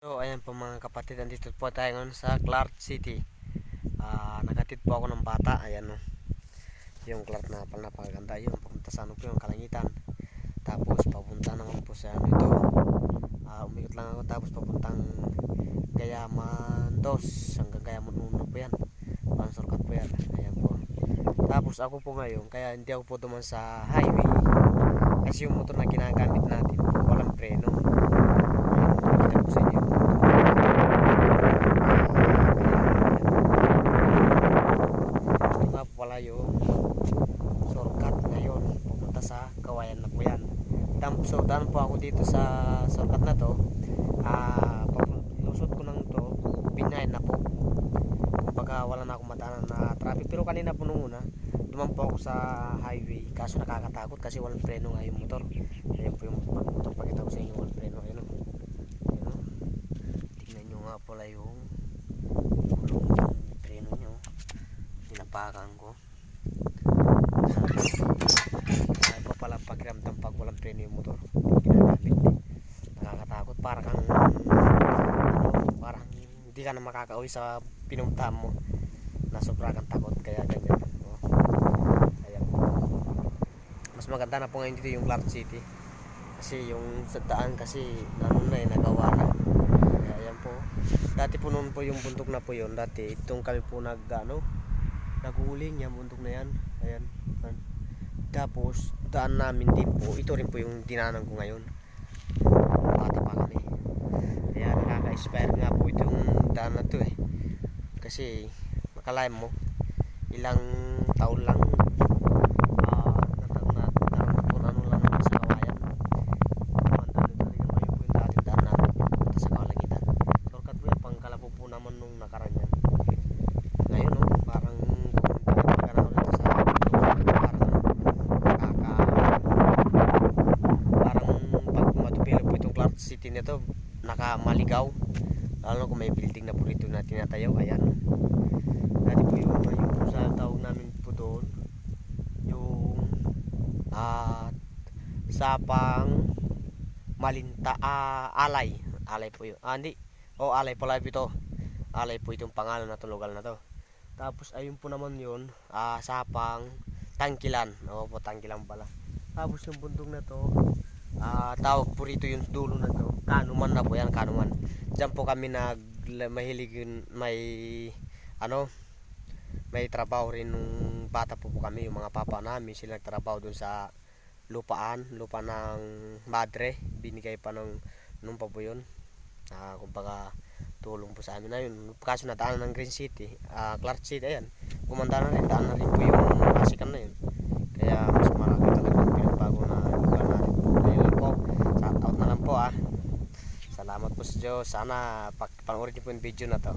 So ayan po mga kapatid, andito po tayo ngayon sa Clark City. Nakatid po ako ng bata. Ayan o, yung Clark na napakaganda yun. Papunta sa ano po yung Kalangitan. Tapos papunta naman po sa ano ito. Umikot lang ako tapos papuntang Gayaman 2 hanggang Gayaman 1 po yan. Shortcut po yan. Ayan po. Tapos ako po ngayon, kaya hindi ako po duman sa highway. Kasi yung motor na ginagamit natin po, walang preno. Ayan, pakita ko sa inyo. Ito nga po pala yung shortcut ngayon. Pupunta sa Kawayan na po yan. So daan po ako dito sa shortcut na to. Lusot ko ng to, binahin na po. Kumbaga wala na akong madaanan na traffic. Pero kanina po nung una, duman po ako sa highway. Kaso nakakatakot kasi walang preno nga yung motor. Ayan po yung motor. Pakita ko sa inyo walang preno. Ayan o. Tingnan nyo nga pala yung preno nyo. Tinapakan ko. Ay pa pala pakiramdam pag walang preno yung motor. Pag ginagamit. Nakakatakot. Parang hindi ka na makakauwi sa pinuntahan mo. Na sobrang takot. Kaya ganyan. Ayan. Mas maganda na po ngayon dito yung Clark City. Kasi yung sa daan kasi nagawa na. Kaya ayan po. Dati po noon po yung bundok na po yun. Dati itong kami po naguling yung bundok na yan. Ayan. Tapos daan namin din po. Ito rin po yung dinanan ko ngayon. Bata pa kami. Kaya nakaka-inspire nga po itong daan na to eh. Kasi makalaim mo ilang taon lang city nito nakamaligaw, lalo kung may building na po dito na tinatayo. Ayan, dati po yung sa tawag namin po doon yung Sapang Malinta, Alay po yun, hindi, Alay pala ito, Alay po itong pangalan na itong lugar na to. Tapos ayun po naman yun, Sapang Tangkilan, po Tangkilan pala. Tapos yung bundok na to, tawag po rito yung dulo na to, Kanuman na po yan, Kanuman. Diyan po kami mahilig yun, may trabaho rin nung bata po kami. Yung mga papa namin, sila nagtrabaho dun sa lupa ng madre, binigay pa nung pa po yun. Kumbaga tulong po sa amin na yun. Kaso nadaanan ng Green City, Clark City, ayan, kumanda na rin, daan na rin po yung kasikan na yun. Kaya mas marami talaga pinagbago na lugar natin po. Ayun lang po, shout out na lang po. Salamat po sa Diyos. Sana panoorin niyo po yung video na to.